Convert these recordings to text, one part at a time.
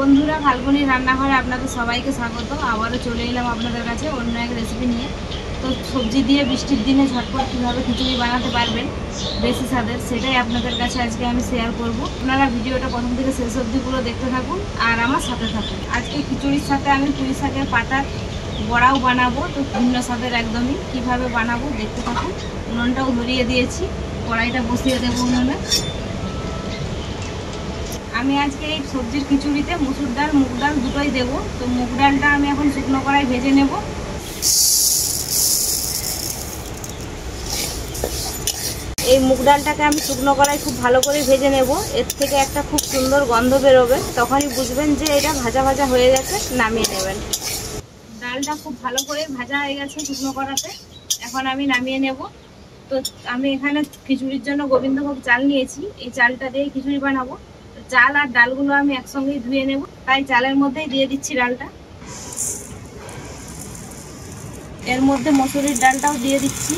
বন্ধুরা, ফাল্গুনি রান্নাঘরে আপনাদের সবাইকে স্বাগত। আবারও চলে এলাম আপনাদের কাছে অন্য এক রেসিপি নিয়ে। তো সবজি দিয়ে বৃষ্টির দিনে ঝটপট কীভাবে খিচুড়ি বানাতে পারবেন বেশি স্বাদের, সেটাই আপনাদের কাছে আজকে আমি শেয়ার করব। আপনারা ভিডিওটা প্রথম থেকে শেষ অবধি পুরো দেখতে থাকুন আর আমার সাথে থাকুন। আজকে খিচুড়ির সাথে আমি পুঁই শাকের পাতার বড়াও বানাবো। তো ভিন্ন স্বাদের একদমই কীভাবে বানাবো দেখতে থাকুন। উনুনটাও ধরিয়ে দিয়েছি, কড়াইটা বসিয়ে দেবো উনুনে। আমি আজকে এই সবজির খিচুড়িতে মুসুর ডাল মুগ ডাল দুটোই দেবো। তো মুগ ডালটা আমি এখন শুকনো কড়াই ভেজে নেব। এই মুগ ডালটাকে আমি শুকনো কড়াই খুব ভালো করে ভেজে নেব। এর থেকে একটা খুব সুন্দর গন্ধ বেরোবে, তখনই বুঝবেন যে এটা ভাজা ভাজা হয়ে গেছে, নামিয়ে নেবেন। ডালটা খুব ভালো করে ভাজা হয়ে গেছে শুকনো কড়াতে, এখন আমি নামিয়ে নেব। তো আমি এখানে খিচুড়ির জন্য গোবিন্দভোগ চাল নিয়েছি, এই চালটা দিয়ে খিচুড়ি বানাবো। চাল আর ডালগুলো আমি একসঙ্গেই ধুয়ে নেব, তাই চালের মধ্যেই দিয়ে দিচ্ছি ডালটা। এর মধ্যে মসুরির ডালটাও দিয়ে দিচ্ছি,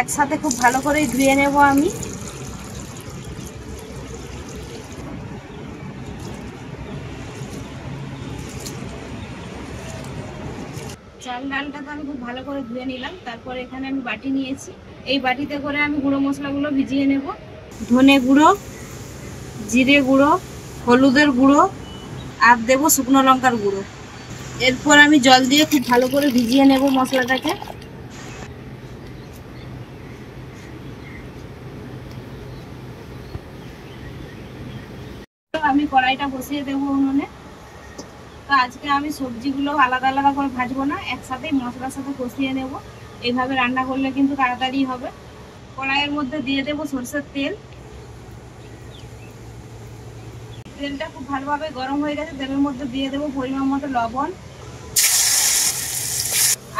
একসাথে খুব ভালো করে ধুয়ে নেব আমি। চাল ডালটা তো আমি খুব ভালো করে ধুয়ে নিলাম। তারপরে এখানে আমি বাটি নিয়েছি, এই বাটিতে করে আমি গুঁড়ো মশলাগুলো ভিজিয়ে নেব। ধনে গুঁড়ো, জিরে গুঁড়ো, হলুদের গুঁড়ো আর দেবো শুকনো লঙ্কার গুঁড়ো। এরপর আমি জল দিয়ে খুব ভালো করে ভিজিয়ে নেব মশলাটাকে। আমি কড়াইটা বসিয়ে দেবো উনুনে। তো আজকে আমি সবজিগুলো আলাদা আলাদা করে ভাজবো না, একসাথেই মশলার সাথে কষিয়ে নেব। এইভাবে রান্না করলে কিন্তু তাড়াতাড়ি হবে। কড়াইয়ের মধ্যে দিয়ে দেবো সরষের তেল। তেলটা খুব ভালোভাবে গরম হয়ে গেছে, তেলের মধ্যে দিয়ে দেবো পরিমাণ মতো লবণ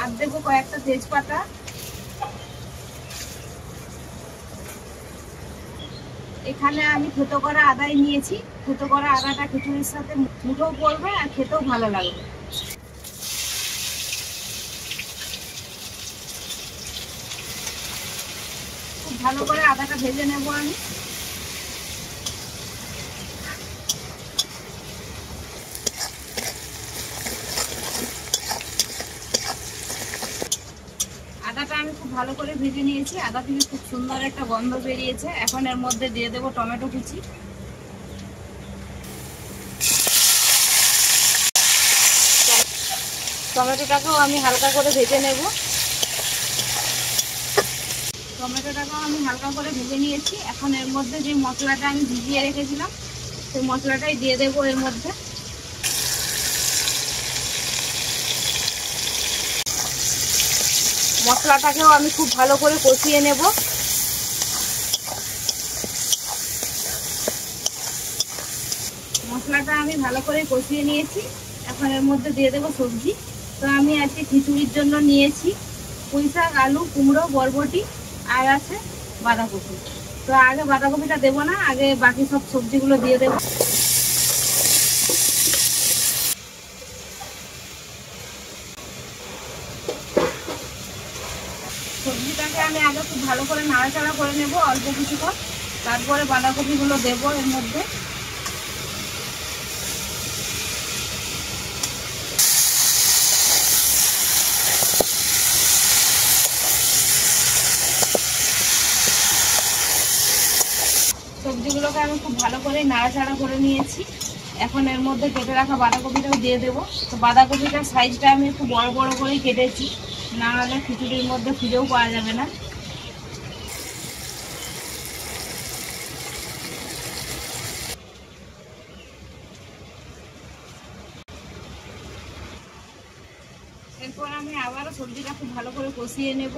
আর দেবো কয়েকটা তেজপাতা। এখানে আমি থেতো করা আদাই নিয়েছি, থেতো করা আদাটা খিচুড়ির সাথে মুঠোও পড়বে আর খেতেও ভালো লাগবে। খুব ভালো করে আদাটা ভেজে নেব আমি। আদাটা আমি খুব ভালো করে ভেজে নিয়েছি, আদা থেকে খুব সুন্দর একটা গন্ধ বেরিয়েছে। এখন এর মধ্যে দিয়ে দেবো টমেটো কুচি। টমেটোটাকেও আমি হালকা করে ভেজে নেব। টমেটোটাকেও আমি হালকা করে ভেজে নিয়েছি। এখন এর মধ্যে যে মশলাটা আমি ভিজিয়ে রেখেছিলাম, সেই মশলাটাই দিয়ে দেবো এর মধ্যে। মশলাটাকেও আমি খুব ভালো করে কষিয়ে নেব। মশলাটা আমি ভালো করে কষিয়ে নিয়েছি, এখন এর মধ্যে দিয়ে দেবো সবজি। তো আমি আজকে খিচুড়ির জন্য নিয়েছি পুঁই শাক, আলু, কুমড়ো, বরবটি আর আছে বাঁধাকপি। তো আগে বাঁধাকপিটা দেবো না, আগে বাকি সব সবজিগুলো দিয়ে দেবো। সবজিটাকে আমি আগে খুব ভালো করে নাড়াচাড়া করে নেব অল্প কিছুক্ষণ, তারপরে বাঁধাকপিগুলো দেবো এর মধ্যে। সবজিগুলোকে আমি খুব ভালো করে নাড়াচাড়া করে নিয়েছি। এখন এর মধ্যে কেটে রাখা বাঁধাকপিটাও দিয়ে দেবো। তো বাঁধাকপিটার সাইজটা আমি একটু বড় বড় করেই কেটেছি, না হলে খিচুড়ির মধ্যে খুঁজেও পাওয়া যাবে না। এরপর আমি আবারও সবজিটা খুব ভালো করে কষিয়ে নেব।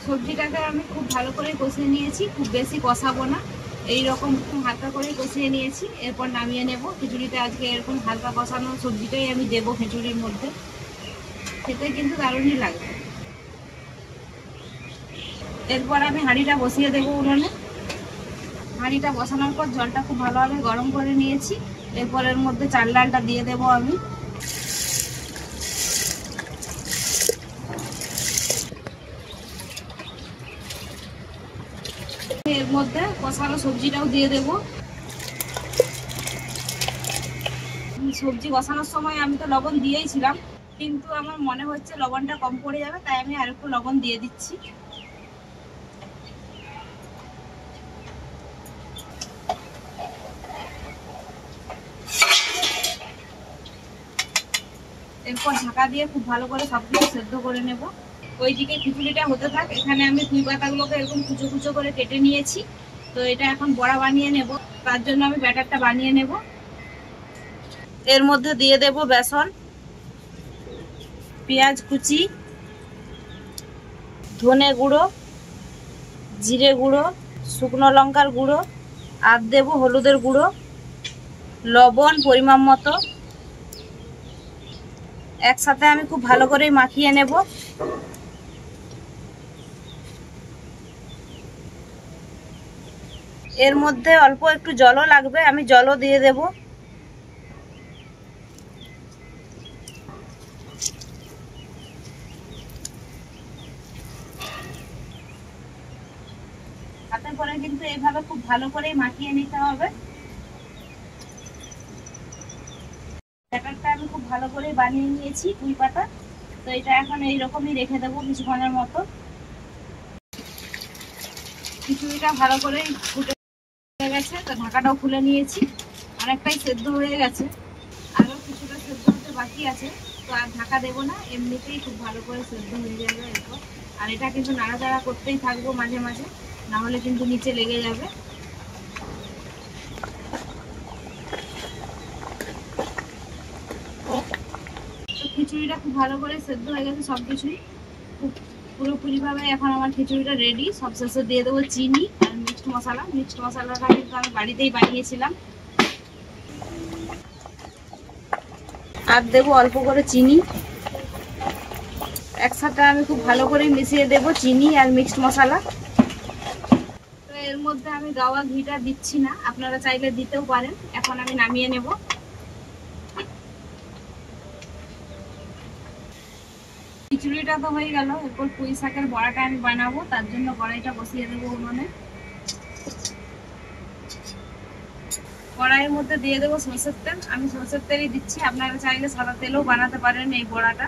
সবজিটাকে আমি খুব ভালো করে কষিয়ে নিয়েছি, খুব বেশি কষাবো না, এইরকম হালকা করে কষিয়ে নিয়েছি। এরপর নামিয়ে নেব। খিচুড়িতে আজকে এরকম হালকা কষানো সবজিটাই আমি দেবো খিচুড়ির মধ্যে, খেতে কিন্তু দারুণই লাগবে। এরপর আমি হাঁড়িটা বসিয়ে দেবো উনুনে। হাঁড়িটা বসানোর পর জলটা খুব ভালোভাবে গরম করে নিয়েছি। এরপর এর মধ্যে চাল ডালটা দিয়ে দেবো আমি। এর মধ্যে কষানো সবজিটাও দিয়ে দেব। সবজি কষানোর সময় আমি তো লবণ দিয়েইছিলাম, কিন্তু আমার মনে হচ্ছে লবণটা কম পড়ে যাবে, তাই আমি আরেকটু লবণ দিয়ে দিচ্ছি। এরপর ঢাকা দিয়ে খুব ভালো করে সবগুলো সেদ্ধ করে নেব। ওইদিকে খিচুড়িটা হতে থাক, এখানে আমি পুঁই পাতাগুলোকে এরকম কুচো কুচো করে কেটে নিয়েছি। তো এটা এখন বড়া বানিয়ে নেব, তার জন্য আমি ব্যাটারটা বানিয়ে নেব। এর মধ্যে দিয়ে দেব বেসন, পেঁয়াজ কুচি, ধনে গুঁড়ো, জিরে গুঁড়ো, শুকনো লঙ্কার গুঁড়ো, আর দেব হলুদের গুঁড়ো, লবণ পরিমাণ মতো। একসাথে আমি খুব ভালো করে মাখিয়ে নেব। এর মধ্যে অল্প একটু জলও লাগবে, আমি জলও দিয়ে দেব। হাতে করে কিন্তু এইভাবে খুব ভালো করে মাখিয়ে নিতে হবে। ব্যাটারটা আমি খুব ভালো করে বানিয়ে নিয়েছি পুঁই পাতা। তো এটা এখন এইরকমই রেখে দেবো কিছুক্ষণের মতো। খিচুড়িটা ভালো করে ফুটে গেছে, তো ঢাকাটাও খুলে নিয়েছি। অনেকটাই সেদ্ধ হয়ে গেছে, আরও কিছুটা সেদ্ধ হতে বাকি আছে। তো আর ঢাকা দেবো না, এমনিতেই খুব ভালো করে সেদ্ধ হয়ে যাবে এরপর। আর এটা কিন্তু নাড়াচাড়া করতেই থাকবো মাঝে মাঝে, না হলে কিন্তু নিচে লেগে যাবে। তো খিচুড়িটা খুব ভালো করে সেদ্ধ হয়ে গেছে সব কিছুই, খুব পুরোপুরিভাবে। এখন আমার খিচুড়িটা রেডি। সবশেষে দিয়ে দেবো চিনি আর মিক্সড মশলা। মিক্সড মশলাটা কিন্তু আমি বাড়িতেই বানিয়েছিলাম। আর দেবো অল্প করে চিনি। একসাথে আমি খুব ভালো করে মিশিয়ে দেব চিনি আর মিক্সড মশলা। তো এর মধ্যে আমি গাওয়া ঘিটা দিচ্ছি না, আপনারা চাইলে দিতেও পারেন। এখন আমি নামিয়ে নেব। খিচুড়িটা তো হয়ে গেল, এরপর পুঁই শাকের বড়াটা আমি বানাবো, তার জন্য কড়াইটা বসিয়ে দেবো উনুনে। কড়াইয়ের মধ্যে দিয়ে দেবো সরষের তেল। আমি সরষের তেলই দিচ্ছি, আপনারা চাইলে সাদা তেলেও বানাতে পারেন এই বড়াটা।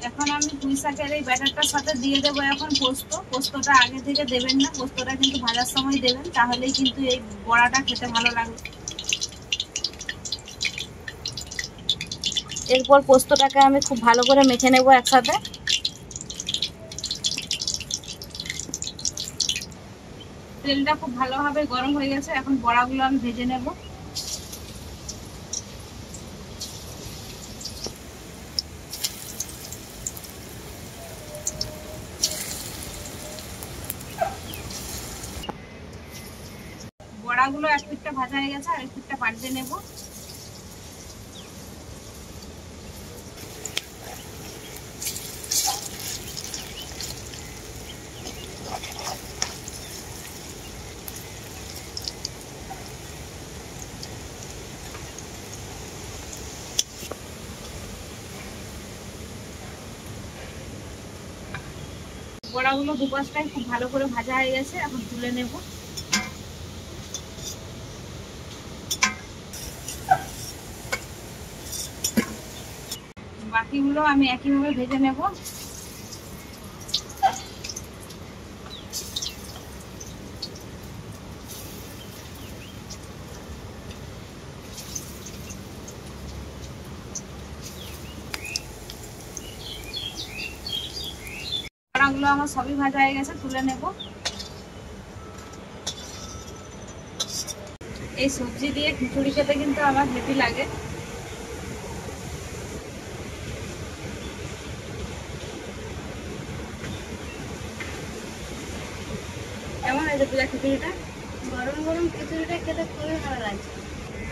এখন আমি পুঁই শাকের এই ব্যাটারটার সাথে দিয়ে দেবো এখন পোস্ত। পোস্তটা আগে থেকে দেবেন না, পোস্তটা কিন্তু ভাজার সময় দেবেন, তাহলেই কিন্তু এই বড়াটা খেতে ভালো লাগবে। এরপর পোস্তটাকে আমি খুব ভালো করে মেখে নেব একসাথে। তেলটা খুব ভালোভাবে গরম হয়ে গেছে, এখন বড়াগুলো আমি ভেজে নেব। বড়াগুলো এক পিঠটা ভাজা হয়ে গেছে, আর এক পিঠটা পাল্টে নেব। বড়াগুলো দুপাশটাই খুব ভালো করে ভাজা হয়ে গেছে, এখন তুলে নেব। বাকিগুলো আমি একইভাবে ভেজে নেব। বড়াগুলো আমার সবই ভাজা হয়ে গেছে, তুলে নেব। এই সবজি দিয়ে খিচুড়ি খেতে কিন্তু আমার হেভি লাগে। কেমন হয়েছে পূজা খিচুড়িটা? গরম গরম খিচুড়িটা খেতে খুবই ভালো লাগছে।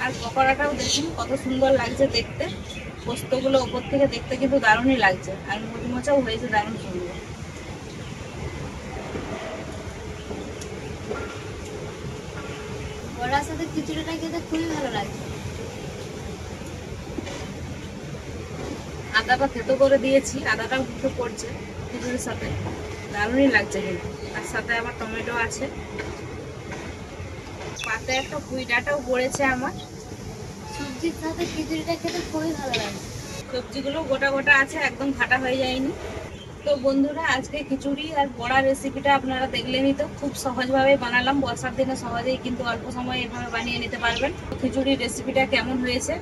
আর পকোড়াটাও দেখুন কত সুন্দর লাগছে দেখতে। পোস্তগুলো ওপর থেকে দেখতে কিন্তু দারুণই লাগছে, আর মুচমোচাও হয়েছে দারুণ সুন্দর। বড়ার সাথে খিচুড়িটা খেতে খুবই ভালো লাগছে। আদাটা থেতো করে দিয়েছি, আদাটাও কিন্তু পড়ছে খিচুড়ির সাথে, দারুণই লাগছে কিন্তু। আর সাথে আবার টমেটো আছে, পাতে একটা পুঁই ডাঁটাও পড়েছে আমার। সবজির সাথে খিচুড়িটা খেতে খুবই ভালো লাগে। সবজিগুলো গোটা গোটা আছে, একদম ফাটা হয়ে যায়নি। তো বন্ধুরা, আজকে খিচুড়ি আর বড়া রেসিপিটা আপনারা দেখলেনই, তো খুব সহজভাবে বানালাম। বর্ষার দিনে সহজেই কিন্তু অল্প সময়ে এভাবে বানিয়ে নিতে পারবেন। খিচুড়ির রেসিপিটা কেমন হয়েছে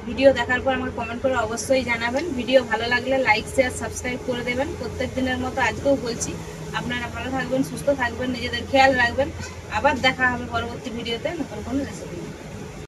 ভিডিও দেখার পর আমাকে কমেন্ট করে অবশ্যই জানাবেন। ভিডিও ভালো লাগলে লাইক শেয়ার সাবস্ক্রাইব করে দেবেন। প্রত্যেক দিনের মতো আজকেও বলছি, আপনারা ভালো থাকবেন, সুস্থ থাকবেন, নিজেদের খেয়াল রাখবেন। আবার দেখা হবে পরবর্তী ভিডিওতে নতুন কোনো রেসিপি।